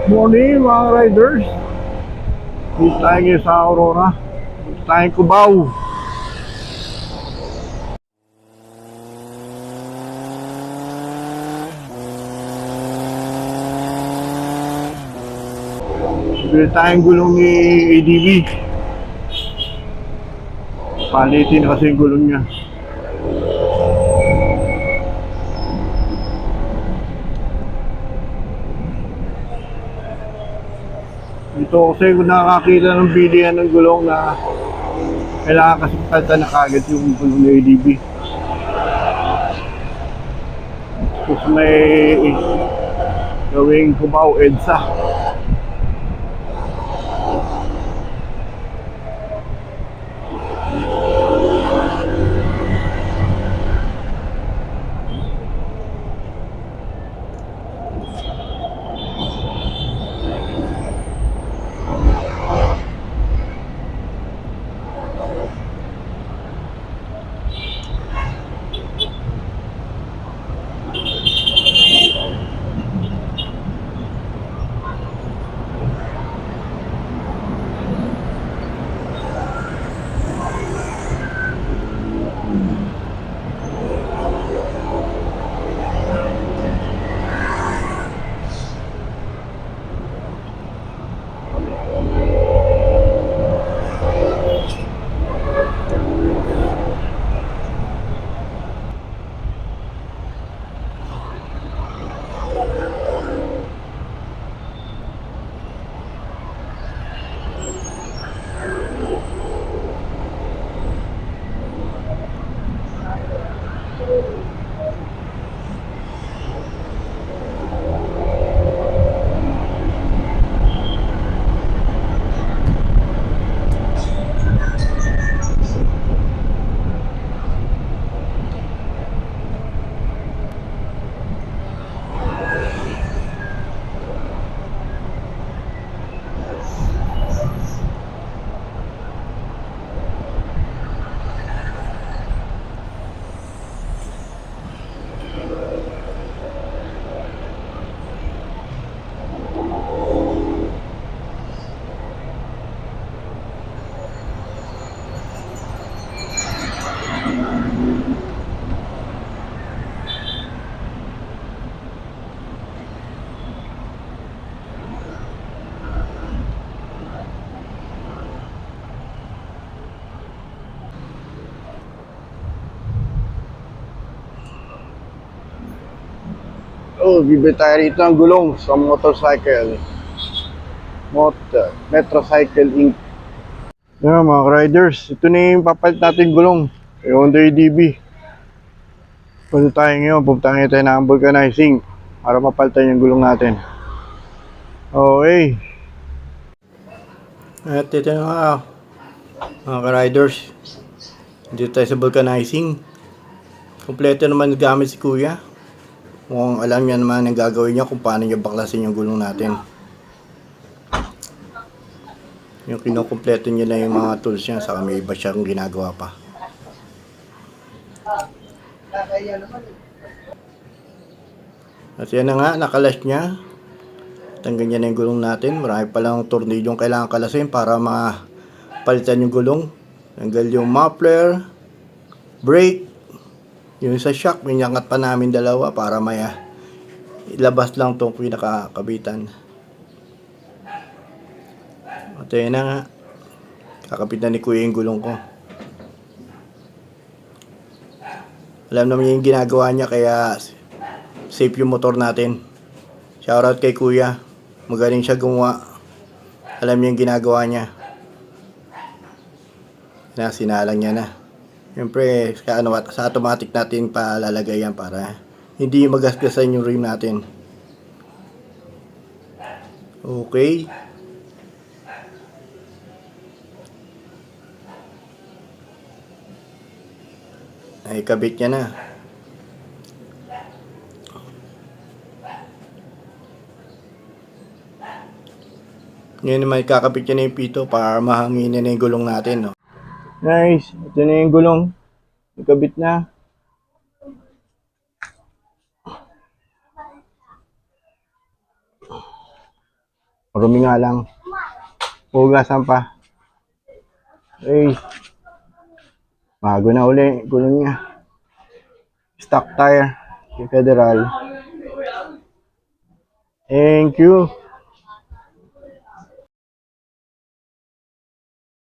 Morning mga riders. Dito tayo ngayon sa Aurora. Dito tayo Cubao. Bili tayong gulong ni ADB. Palitin kasi yung gulong niya. Dito kasi kung nakakita ng bilihan ng gulong na kailangan kasi palta na kagad yung gulong ni ADB. Tapos may gawing Cubao EDSA. Oh, bibili tayo rito ng gulong sa motorcycle. Metrocycle Inc. Yan mga riders, ito na yung papalit natin gulong kay Honda ADB. Punta tayo ngayon, pupunta tayo ng vulcanizing para mapalitan yung gulong natin. Okay. At ito na nga mga riders, dito tayo sa vulcanizing. Kompleto naman gamit si kuya. Mukhang alam niya naman ang gagawin niya kung paano niya baklasin yung gulong natin. Yung kinukumpleto niya na yung mga tools niya, saka may iba siyang ginagawa pa. At yan na nga, nakalas niya. Tanggal niya na yung gulong natin. Marami palang tornilyong kailangan kalasin para mapalitan yung gulong. Tanggal yung muffler, brake, yung sa shock, minyangat pa namin dalawa para may ilabas lang itong pinakakabitan. At yan na nga, kakapit na ni kuya yung gulong ko. Alam naman yung ginagawa niya, kaya safe yung motor natin. Shoutout kay kuya, magaling siya gumawa. Alam niya yung ginagawa niya. Sinalang niya na. Siyempre, sa automatic natin palalagay yan para hindi magasgasan yung rim natin. Okay. Ay, kabit niya na. Ngayon naman kakabit niya na yung pito para mahanginin na yung gulong natin. No? Nice. Ito na yung gulong. Ikabit na. Marumi nga lang. Hugasan pa. Eh, bago na uli. Gulong niya. Stock tire. Federal. Thank you.